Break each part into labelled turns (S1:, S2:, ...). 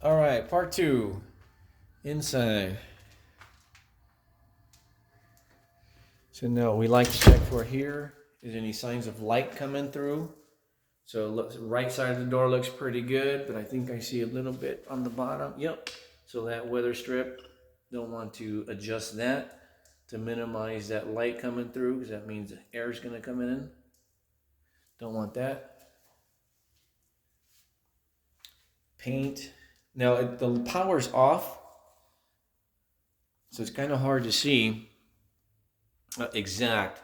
S1: All right, part two, inside. So now we like to check for here. Is any signs of light coming through? So look, right side of the door looks pretty good, but I think I see a little bit on the bottom. Yep. So that weather strip, don't want to adjust that to minimize that light coming through because that means air is going to come in. Don't want that. Paint. Now the power's off, so it's kind of hard to see exact.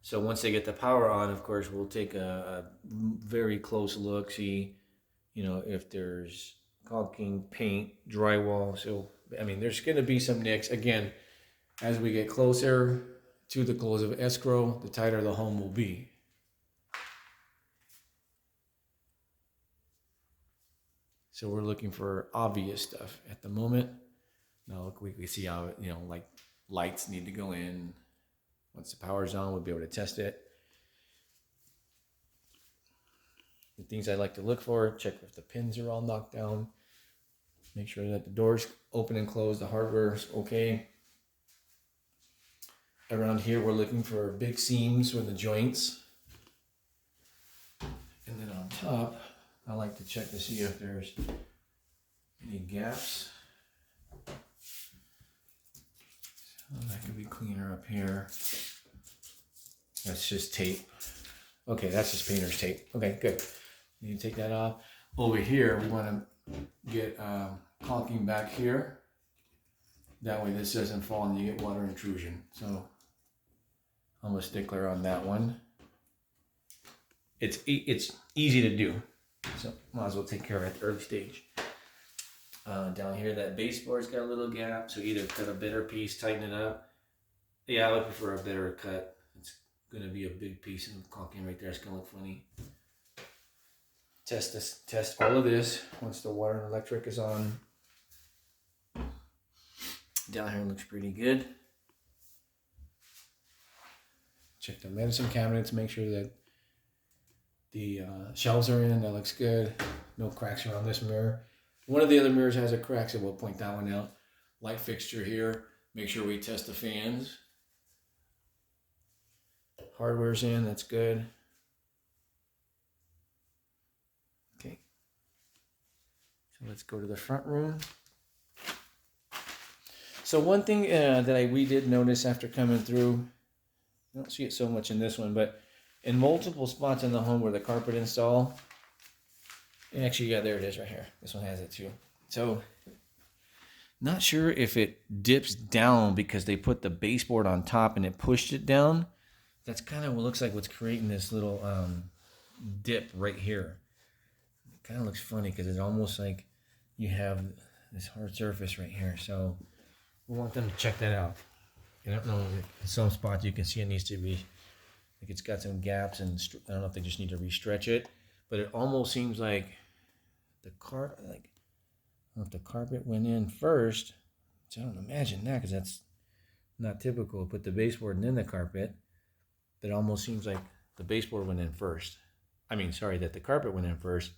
S1: So once they get the power on, of course, we'll take a very close look, see, if there's caulking, paint, drywall. So, I mean, there's going to be some nicks. Again, as we get closer to the close of escrow, the tighter the home will be. So we're looking for obvious stuff at the moment. Now, look, we see how, like lights need to go in. Once the power's on, we'll be able to test it. The things I like to look for, check if the pins are all knocked down. Make sure that the doors open and close, the hardware's okay. Around here, we're looking for big seams with the joints. And then on top, I like to check to see if there's any gaps. So that could be cleaner up here. That's just tape. Okay, that's just painter's tape. Okay, good. You take that off. Over here, we want to get caulking back here. That way this doesn't fall and you get water intrusion. So I'm a stickler on that one. It's easy to do. So might as well take care of it at the early stage. Down here, that baseboard's got a little gap. So either cut a better piece, tighten it up. Yeah, I would prefer a better cut. It's going to be a big piece of caulking right there. It's going to look funny. Test all of this once the water and electric is on. Down here looks pretty good. Check the medicine cabinets, make sure that the shelves are in. That looks good. No cracks around this mirror. One of the other mirrors has a crack, so we'll point that one out. Light fixture here. Make sure we test the fans. Hardware's in, that's good. Okay. So let's go to the front room. So one thing that we did notice after coming through, I don't see it so much in this one, but in multiple spots in the home where the carpet install, and actually, yeah, there it is right here. This one has it too. So, not sure if it dips down because they put the baseboard on top and it pushed it down. That's kind of what looks like what's creating this little dip right here. It kind of looks funny because it's almost like you have this hard surface right here. So, we want them to check that out. I don't know, in some spots you can see it needs to be, like it's got some gaps, and I don't know if they just need to restretch it, but it almost seems like the I don't know if the carpet went in first. So I don't imagine that because that's not typical. Put the baseboard and then the carpet. But it almost seems like the baseboard went in first. That the carpet went in first,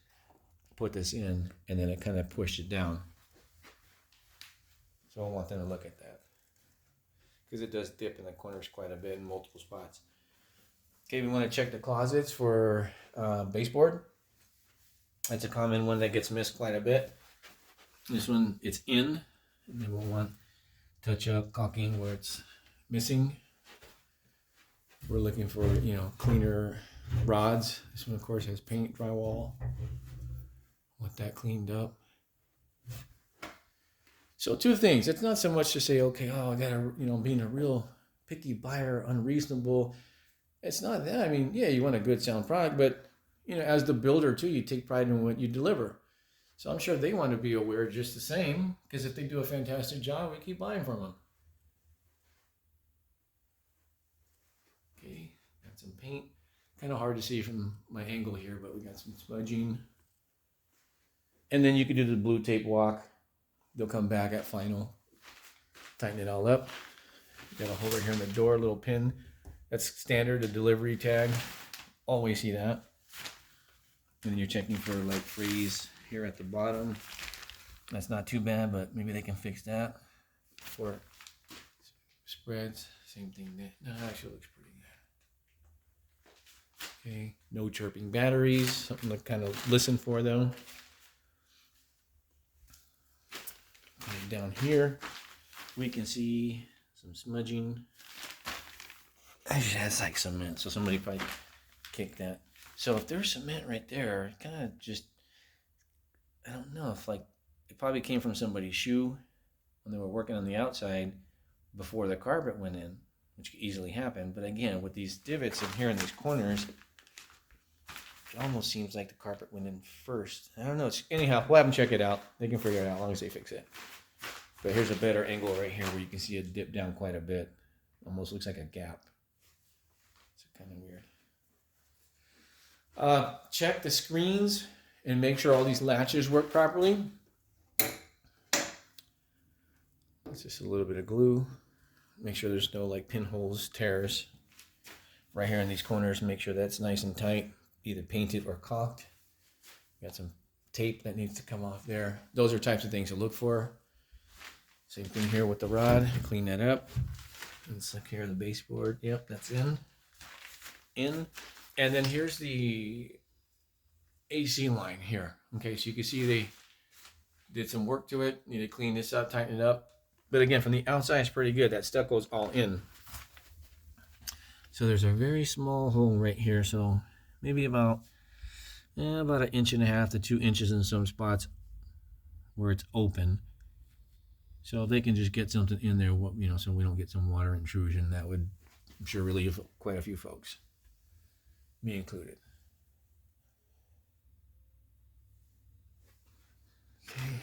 S1: put this in, and then it kind of pushed it down. So I want them to look at that because it does dip in the corners quite a bit in multiple spots. Okay, we want to check the closets for baseboard. That's a common one that gets missed quite a bit. This one, it's in, and then we'll want touch up caulking where it's missing. We're looking for, cleaner rods. This one, of course, has paint, drywall. Want that cleaned up. So two things. It's not so much to say, okay, I gotta, being a real picky buyer, unreasonable. It's not that. I mean, yeah, you want a good sound product, but as the builder too, you take pride in what you deliver. So I'm sure they want to be aware just the same, because if they do a fantastic job, we keep buying from them. Okay, got some paint. Kind of hard to see from my angle here, but we got some smudging. And then you can do the blue tape walk. They'll come back at final. Tighten it all up. You got a holder here in the door, a little pin. That's standard, a delivery tag. Always see that. And then you're checking for like freeze here at the bottom. That's not too bad, but maybe they can fix that. For spreads, same thing there. No, actually looks pretty good. Okay, no chirping batteries, something to kind of listen for though. And down here, we can see some smudging. Actually, that's like cement, so somebody probably kicked that. So if there's cement right there, it kind of just, I don't know if like, it probably came from somebody's shoe when they were working on the outside before the carpet went in, which could easily happen. But again, with these divots in here in these corners, it almost seems like the carpet went in first. I don't know. Anyhow, we'll have them check it out. They can figure it out as long as they fix it. But here's a better angle right here where you can see it dip down quite a bit. Almost looks like a gap. It's kind of weird. Check the screens and make sure all these latches work properly. It's just a little bit of glue. Make sure there's no like pinholes, tears right here in these corners. Make sure that's nice and tight, either painted or caulked. Got some tape that needs to come off there. Those are types of things to look for. Same thing here with the rod. Clean that up. And secure the baseboard. Yep, that's in. And then here's the AC line here. Okay, so you can see they did some work to it. Need to clean this up, tighten it up. But again, from the outside, it's pretty good. That stucco's all in. So there's a very small hole right here. So maybe about 1.5 to 2 inches in some spots where it's open. So if they can just get something in there, you know, so we don't get some water intrusion, that would, I'm sure, relieve quite a few folks, me included. Okay.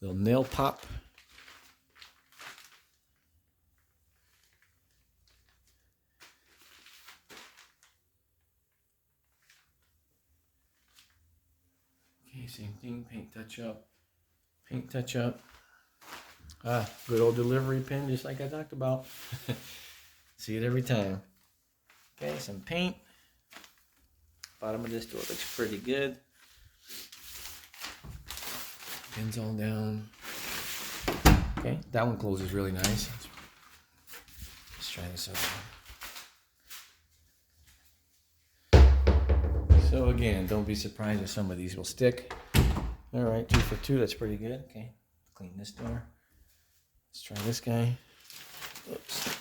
S1: Little nail pop. Okay, same thing, paint touch up. Paint touch up. Good old delivery pin, just like I talked about. See it every time. Okay, some paint. Bottom of this door looks pretty good. Pins all down. Okay, that one closes really nice. Let's try this out. So again, don't be surprised if some of these will stick. All right, 2 for 2, that's pretty good. Okay, clean this door. Let's try this guy. Oops.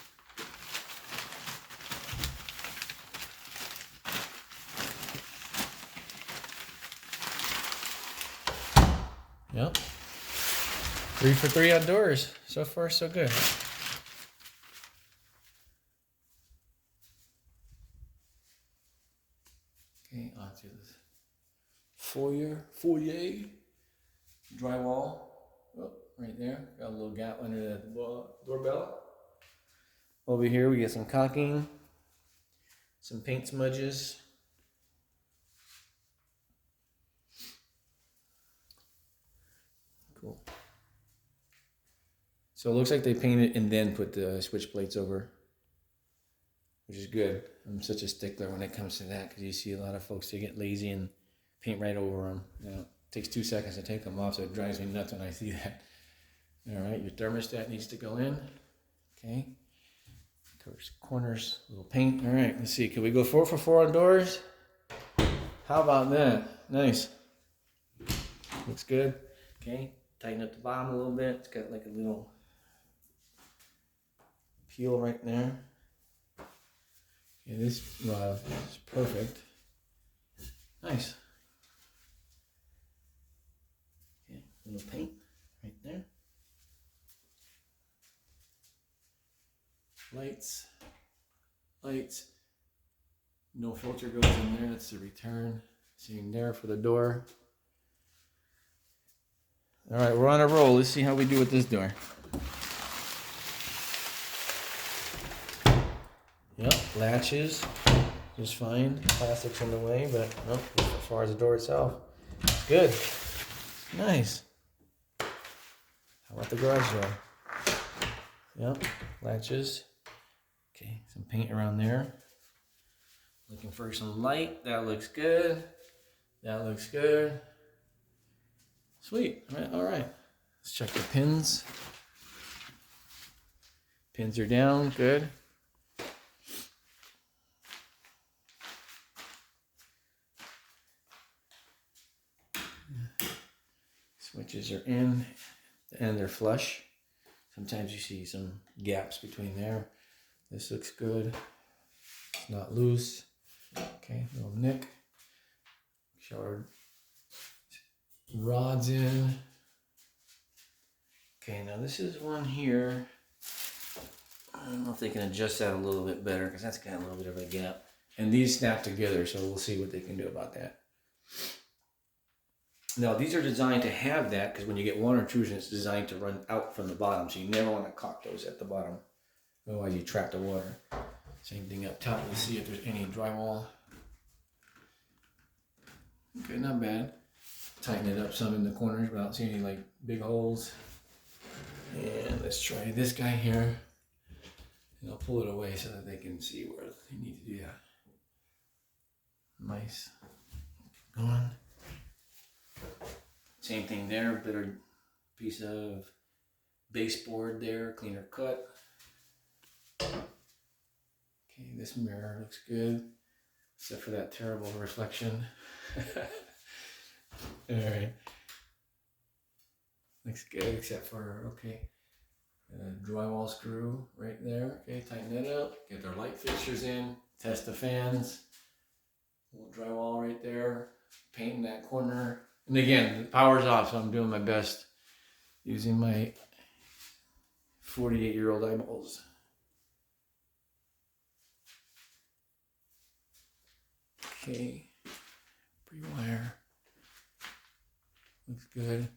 S1: Yep. 3 for 3 on doors. So far, so good. Okay, onto this foyer drywall. Oh, right there. Got a little gap under the doorbell. Over here, we get some caulking, some paint smudges. Cool. So it looks like they painted and then put the switch plates over, which is good. I'm such a stickler when it comes to that because you see a lot of folks, they get lazy and paint right over them. You know, it takes 2 seconds to take them off, so it drives me nuts when I see that. All right, your thermostat needs to go in. Okay. Corners, little paint. All right, let's see. Can we go 4 for 4 on doors? How about that? Nice. Looks good. Okay, tighten up the bottom a little bit. It's got like a little peel right there. Okay, this rod is perfect. Nice. Okay, little paint right there. Lights. No filter goes in there. That's the return. Same there for the door. All right, we're on a roll. Let's see how we do with this door. Yep, latches just fine. Plastic's in the way, but nope, as far as the door itself, good. Nice. How about the garage door? Yep, latches. Okay, some paint around there. Looking for some light. That looks good. That looks good. Sweet. All right. Let's check the pins. Pins are down. Good. Switches are in and they're flush. Sometimes you see some gaps between there. This looks good. It's not loose. Okay, little nick. Shower rods in. Okay, now this is one here. I don't know if they can adjust that a little bit better because that's got a little bit of a gap. And these snap together, so we'll see what they can do about that. Now, these are designed to have that because when you get water intrusion, it's designed to run out from the bottom. So you never want to caulk those at the bottom. Otherwise, you trap the water. Same thing up top. Let's see if there's any drywall. Okay, not bad. Tighten it up some in the corners without seeing any like big holes. And let's try this guy here. And I'll pull it away so that they can see where they need to do that. Nice. Going. Same thing there, better piece of baseboard there, cleaner cut. Okay, this mirror looks good, except for that terrible reflection. All right. Looks good, except for, okay, drywall screw right there. Okay, tighten that up, get their light fixtures in, test the fans. Little drywall right there, paint in that corner. And again, the power's off, so I'm doing my best using my 48-year-old eyeballs. Okay, pre-wire. Looks good.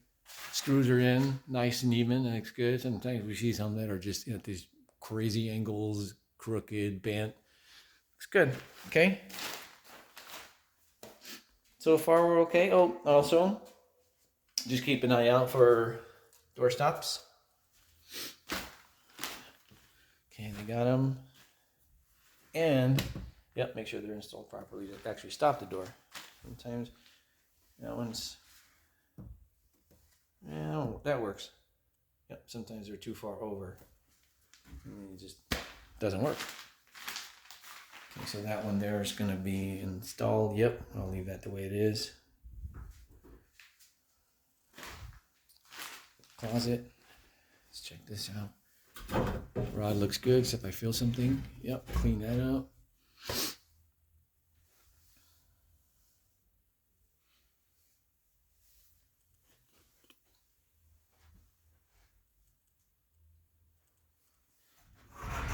S1: Screws are in, nice and even, that looks good. Sometimes we see some that are just at these crazy angles, crooked, bent. Looks good, okay? So far we're okay. Oh, also, just keep an eye out for door stops. Okay, they got them. And, yep, make sure they're installed properly to actually stop the door. Sometimes that one's, yeah, that works. Yep, sometimes they're too far over. And it just doesn't work. Okay, so that one there is going to be installed. Yep, I'll leave that the way it is. Closet. Let's check this out. Rod looks good, except I feel something. Yep, clean that up.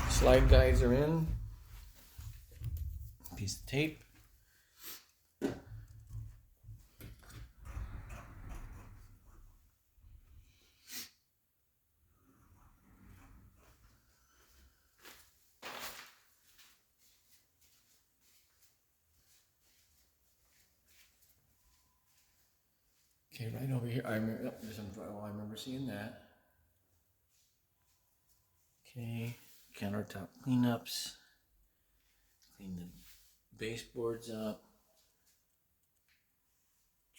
S1: Slide guides are in. Piece of tape. Okay, right over here. I remember, oh, there's some drywall. I remember seeing that. Okay, countertop cleanups. Clean the baseboards up.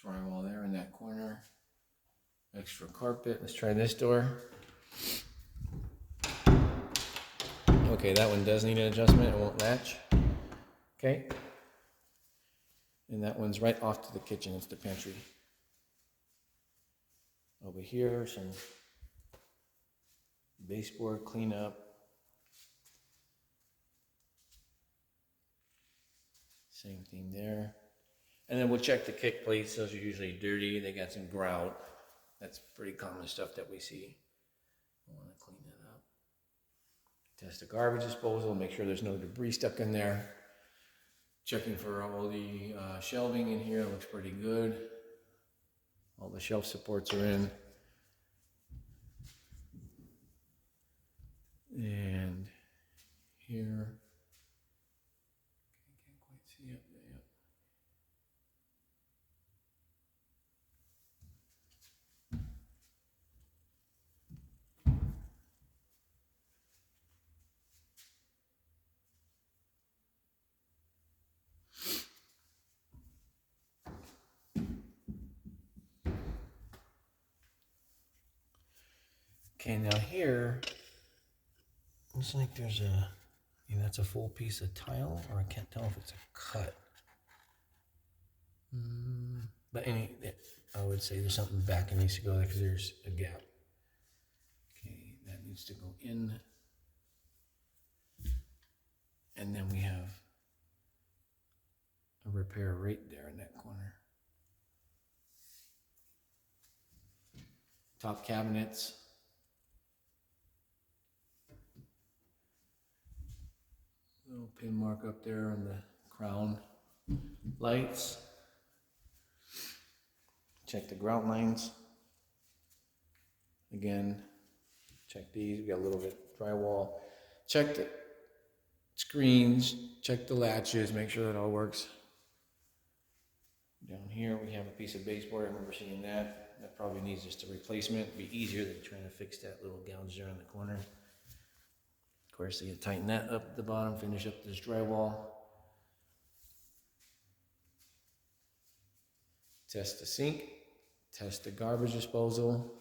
S1: Drywall there in that corner. Extra carpet. Let's try this door. Okay, that one does need an adjustment. It won't latch. Okay. And that one's right off to the kitchen. It's the pantry. Over here, some baseboard cleanup. Same thing there. And then we'll check the kick plates. Those are usually dirty. They got some grout. That's pretty common stuff that we see. I want to clean that up. Test the garbage disposal. Make sure there's no debris stuck in there. Checking for all the shelving in here. Looks pretty good. All the shelf supports are in. And here. Can't quite see up there. Okay, now here, looks like there's that's a full piece of tile, or I can't tell if it's a cut. But I would say there's something back that needs to go there because there's a gap. Okay, that needs to go in. And then we have a repair right there in that corner. Top cabinets. Little pin mark up there on the crown. Lights. Check the grout lines. Again, check these. We got a little bit of drywall. Check the screens. Check the latches. Make sure that all works. Down here we have a piece of baseboard. I remember seeing that. That probably needs just a replacement. It'd be easier than trying to fix that little gouge there in the corner. Of course, you tighten that up at the bottom, finish up this drywall. Test the sink. Test the garbage disposal.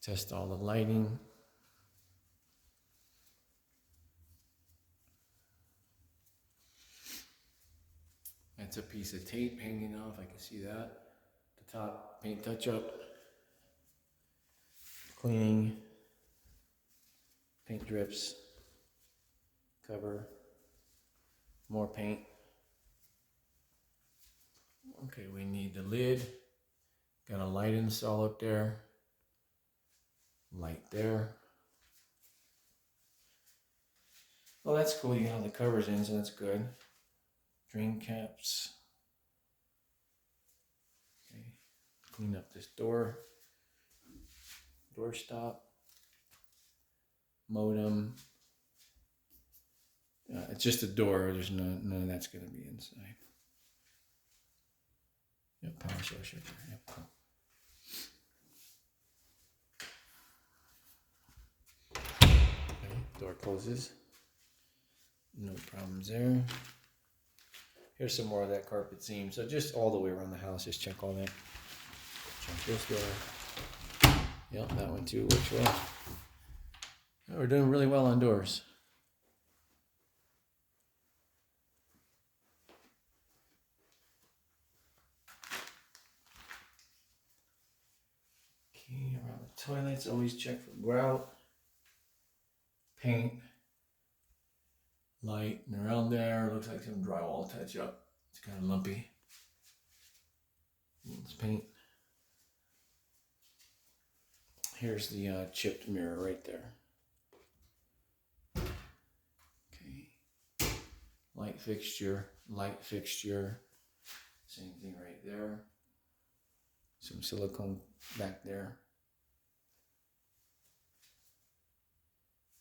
S1: Test all the lighting. That's a piece of tape hanging off. I can see that. The top paint touch-up. Cleaning. Paint drips. Cover. More paint. Okay, we need the lid. Got a light install up there. Light there. Oh, that's cool. You have the covers in, so that's good. Drain caps. Okay. Clean up this door. Door stop. Modem. It's just a door. There's none of that's going to be inside. Yep, power source right there. Yep, cool. Okay, door closes. No problems there. Here's some more of that carpet seam. So just all the way around the house, just check all that. Check this door. Yep, that one too works well. Oh, we're doing really well on doors. Okay, around the toilets, always check for grout, paint, light, and around there looks like some drywall touch up. It's kind of lumpy. It's paint. Here's the chipped mirror right there. Okay. Light fixture, same thing right there. Some silicone back there.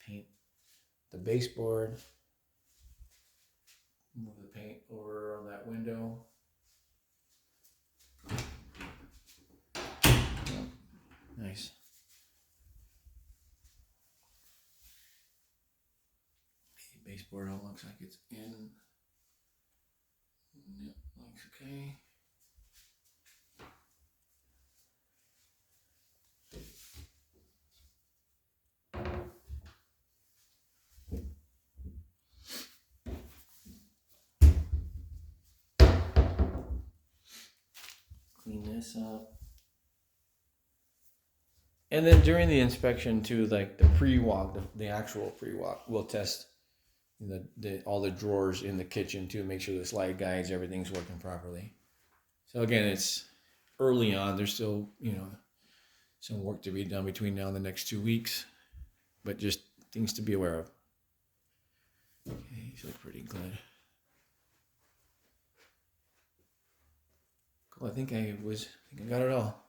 S1: Paint the baseboard. Move the paint over on that window. Yep. Nice. The baseboard all looks like it's in. Yep, looks okay. Clean this up. And then during the inspection too, like the pre-walk, the actual pre-walk, we'll test all the drawers in the kitchen to make sure the slide guides, everything's working properly. So again, it's early on. There's still, some work to be done between now and the next 2 weeks, but just things to be aware of. Okay, these look pretty good. Cool. I think I got it all.